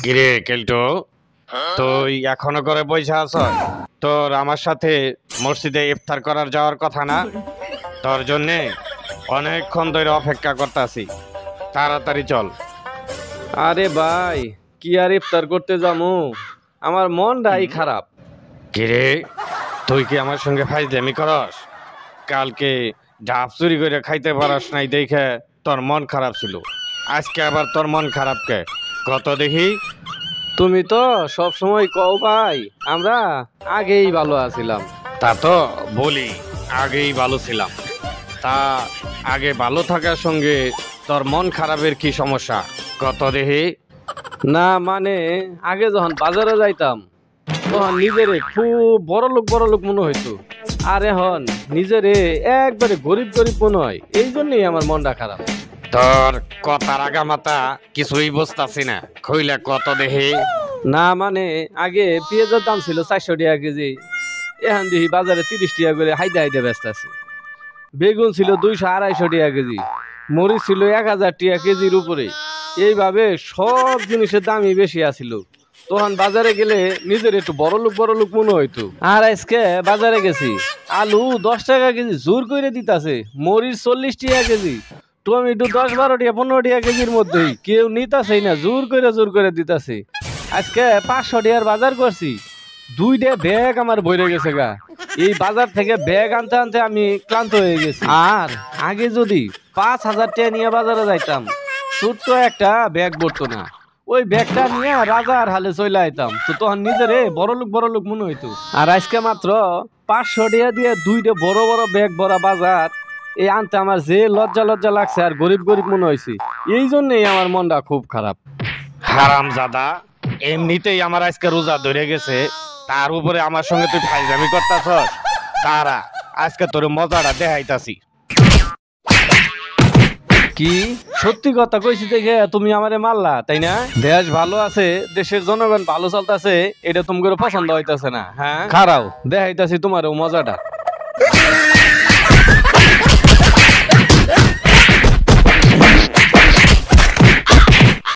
কিরে কেলটো, তুই এখনো করে বসে আছ? তোর আমার সাথে মসজিদে ইফতার করার যাওয়ার কথা না? তোর জন্যে অনেকক্ষণ ধরে অপেক্ষা করতেছি, তাড়াতাড়ি চল। আরে ভাই, কি আর ইফতার করতে যামু? আমার মনটাই খারাপ। কিরে, তুই কি আমার সঙ্গে ফাইজলামি করস? কালকে ডাব চুরি করে খাইতে পারস নাই দেখে তোর মন খারাপ ছিল, আজকে আবার তোর মন খারাপ কে? কত দেখি। তুমি তো সব সময় কও ভাই, আমরা আগেই ভালো আছিলাম। তা তো বলি, আগেই ভালো ছিলাম। তা আগে ভালো থাকার সঙ্গে তোর মন খারাপের কি সমস্যা? কত দেখি। না মানে, আগে যখন বাজারে যাইতাম তখন নিজেরে খুব বড় লোক মনে হইতো, আর এখন নিজেরে একবারে গরিব গরিব মনে হয়। এই জন্যই আমার মনটা খারাপ। তোর কথার আগা মাথা কিছুই বুঝতাছি না, কইলে কত দেখি। না মানে, আগে পেঁয়াজের দাম ছিল 400 টাকা কেজি, এখন দেখি বাজারে 30 টাকা করে হাইদে হাইদে ব্যস্ত আছে। বেগুন ছিল 200-250 টাকা কেজি, মরিচ ছিল 1000 টাকা কেজির উপরে। এইভাবে সব জিনিসের দামই বেশি আছিল। তখন বাজারে গেলে নিজের একটু বড় লোক মনে হইতো। আর আজকে বাজারে গেছি, আলু 10 টাকা কেজি জোর করে দিতাছে, মরিচ 40 টাকা কেজি, টমেটো 10-12 টাকা 15 টাকা কেজির মধ্যেই কেউ নিতাছেই না, জোর করে দিতাছে। আজকে 500 টাকার বাজার করছি, 2টা ব্যাগ আমার ভরে গেছে গা। এই বাজার থেকে ব্যাগ আনতে আনতে আমি ক্লান্ত হয়ে গেছি। আর আগে যদি 5000 টাকা নিয়ে বাজারে যাইতাম, ছোট্ট একটা ব্যাগ পড়তো না, ওই ব্যাগটা নিয়ে রাজার হালে চলে আইতাম, তো তখন নিজেরে বড় লোক মনে হইতো। আর আজকে মাত্র 500 টাকা দিয়ে 2টা বড় বড় ব্যাগ ভরা বাজার এই আনতে আমার যে লজ্জা লাগছে, আর গরিব মনে হয়েছে। এই জন্যই আমার মনটা খুব খারাপ। হারামজাদা, এমনিতেই আমার আজকে রোজা ধরে গেছে, তার উপরে আমার সঙ্গে তুই ফাইজলামি করতাছস। তারা আজকে তোর মজাটা দেখাইতাছি। কি সত্যি কথা কইছি দেখে তুমি আমারে মারলা, তাই না? দেশ ভালো আছে, দেশের জনগণ ভালো চলতেছে, এটা তোমার পছন্দ হইতাছে না? হ্যাঁ, খারাও দেখাইতাছি তোমার মজাটা।